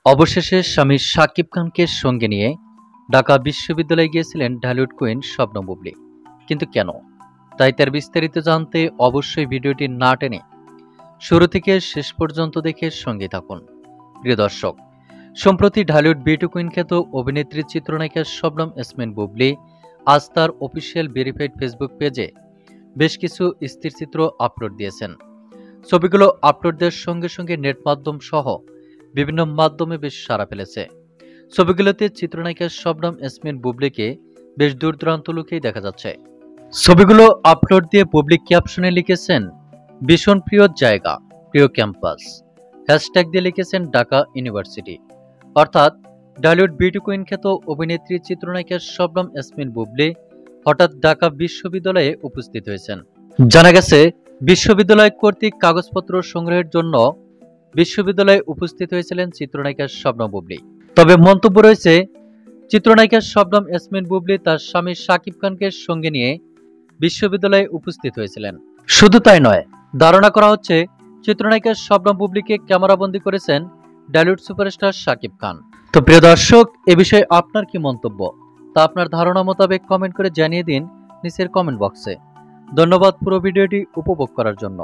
অবশেষে স্বামী শাকিব খানকে সঙ্গে নিয়ে ঢাকা বিশ্ববিদ্যালয়ে গিয়েছিলেন ঢালিউড কুইন শবনম বুবলী। কিন্তু কেন? তাই তার বিস্তারিত জানতে অবশ্যই ভিডিওটি না টেনে শুরু থেকে শেষ পর্যন্ত দেখে সঙ্গে থাকুন। প্রিয় দর্শক, সম্প্রতি ঢালিউড বিউটি কুইন খ্যাত অভিনেত্রী চিত্রনায়িকা শবনম ইয়াসমিন বুবলী আজ তার অফিসিয়াল ভেরিফাইড ফেসবুক পেজে বেশ কিছু স্থিরচিত্র আপলোড দিয়েছেন। ছবিগুলো আপলোড দেওয়ার সঙ্গে সঙ্গে নেট মাধ্যম সহ বিভিন্ন মাধ্যমে বেশ সাড়া ফেলেছে। ছবিগুলোতে চিত্রনায়িকা শবনম ইয়াসমিন বুবলীকে বেশ দূর দূরান্ত লোকেই দেখা যাচ্ছে। ছবিগুলো আপলোড দিয়ে বুবলী ক্যাপশনে লিখেছেন, ভীষণ প্রিয় জায়গা, প্রিয় ক্যাম্পাস, হ্যাশট্যাগ দিয়ে লিখেছেন ঢাকা ইউনিভার্সিটি। অর্থাৎ ঢালিউড বিউটি কুইন খ্যাত অভিনেত্রী চিত্রনায়িকা শবনম ইয়াসমিন বুবলী হঠাৎ ঢাকা বিশ্ববিদ্যালয়ে উপস্থিত হয়েছেন। জানা গেছে, বিশ্ববিদ্যালয় কর্তৃক কাগজপত্র সংগ্রহের জন্য বিশ্ববিদ্যালয়ে উপস্থিত হয়েছিলেন চিত্রনায়িকা শবনম বুবলী। তবে মন্তব্য রয়েছে, চিত্রনায়িকা শবনম ইয়াসমিন বুবলী তার স্বামী শাকিব খানকে সঙ্গে নিয়ে বিশ্ববিদ্যালয়ে উপস্থিত হয়েছিলেন। শুধু তাই নয়, ধারণা করা হচ্ছে চিত্রনায়িকা শবনম বুবলীকে ক্যামেরাবন্দি করেছেন ঢালিউড সুপারস্টার শাকিব খান। তো প্রিয় দর্শক, এ বিষয়ে আপনার কি মন্তব্য তা আপনার ধারণা মোতাবেক কমেন্ট করে জানিয়ে দিন নিচের কমেন্ট বক্সে। ধন্যবাদ পুরো ভিডিওটি উপভোগ করার জন্য।